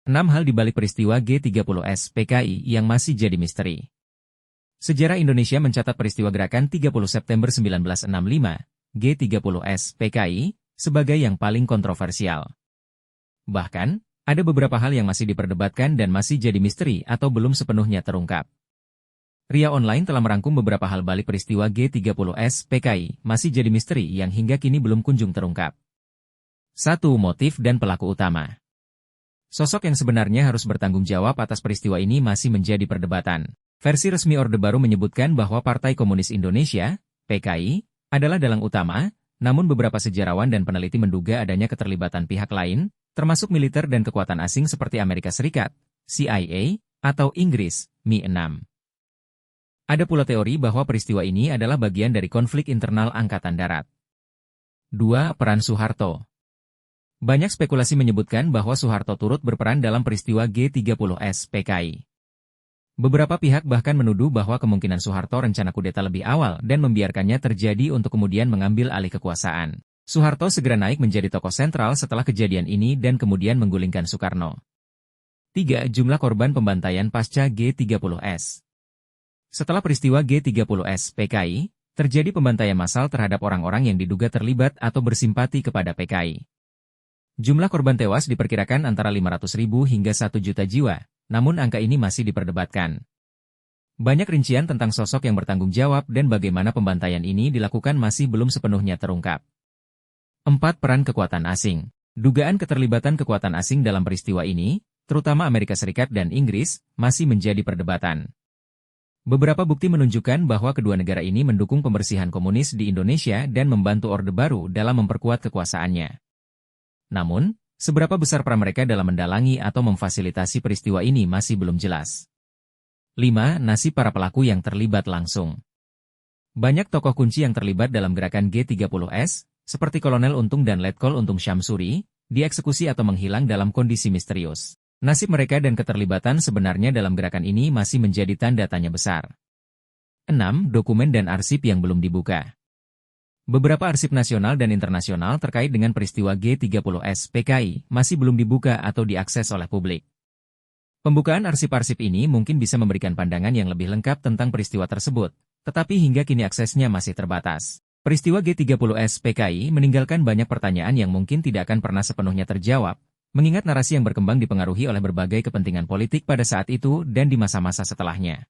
6 hal di balik peristiwa G30S PKI yang masih jadi misteri. Sejarah Indonesia mencatat peristiwa gerakan 30 September 1965, G30S PKI, sebagai yang paling kontroversial. Bahkan, ada beberapa hal yang masih diperdebatkan dan masih jadi misteri atau belum sepenuhnya terungkap. Ria Online telah merangkum beberapa hal balik peristiwa G30S PKI masih jadi misteri yang hingga kini belum kunjung terungkap. 1. Motif dan pelaku utama. Sosok yang sebenarnya harus bertanggung jawab atas peristiwa ini masih menjadi perdebatan. Versi resmi Orde Baru menyebutkan bahwa Partai Komunis Indonesia, PKI, adalah dalang utama, namun beberapa sejarawan dan peneliti menduga adanya keterlibatan pihak lain, termasuk militer dan kekuatan asing seperti Amerika Serikat, CIA, atau Inggris, Mi-6. Ada pula teori bahwa peristiwa ini adalah bagian dari konflik internal Angkatan Darat. 2. Peran Soeharto. Banyak spekulasi menyebutkan bahwa Soeharto turut berperan dalam peristiwa G30S PKI. Beberapa pihak bahkan menuduh bahwa kemungkinan Soeharto rencana kudeta lebih awal dan membiarkannya terjadi untuk kemudian mengambil alih kekuasaan. Soeharto segera naik menjadi tokoh sentral setelah kejadian ini dan kemudian menggulingkan Soekarno. 3. Jumlah korban pembantaian pasca G30S. Setelah peristiwa G30S PKI, terjadi pembantaian massal terhadap orang-orang yang diduga terlibat atau bersimpati kepada PKI. Jumlah korban tewas diperkirakan antara 500.000 hingga 1 juta jiwa, namun angka ini masih diperdebatkan. Banyak rincian tentang sosok yang bertanggung jawab dan bagaimana pembantaian ini dilakukan masih belum sepenuhnya terungkap. 4. Peran kekuatan asing. Dugaan keterlibatan kekuatan asing dalam peristiwa ini, terutama Amerika Serikat dan Inggris, masih menjadi perdebatan. Beberapa bukti menunjukkan bahwa kedua negara ini mendukung pembersihan komunis di Indonesia dan membantu Orde Baru dalam memperkuat kekuasaannya. Namun, seberapa besar peran mereka dalam mendalangi atau memfasilitasi peristiwa ini masih belum jelas. 5. Nasib para pelaku yang terlibat langsung. Banyak tokoh kunci yang terlibat dalam gerakan G30S, seperti Kolonel Untung dan Letkol Untung Syamsuri, dieksekusi atau menghilang dalam kondisi misterius. Nasib mereka dan keterlibatan sebenarnya dalam gerakan ini masih menjadi tanda tanya besar. 6. Dokumen dan arsip yang belum dibuka. Beberapa arsip nasional dan internasional terkait dengan peristiwa G30S PKI masih belum dibuka atau diakses oleh publik. Pembukaan arsip-arsip ini mungkin bisa memberikan pandangan yang lebih lengkap tentang peristiwa tersebut, tetapi hingga kini aksesnya masih terbatas. Peristiwa G30S PKI meninggalkan banyak pertanyaan yang mungkin tidak akan pernah sepenuhnya terjawab, mengingat narasi yang berkembang dipengaruhi oleh berbagai kepentingan politik pada saat itu dan di masa-masa setelahnya.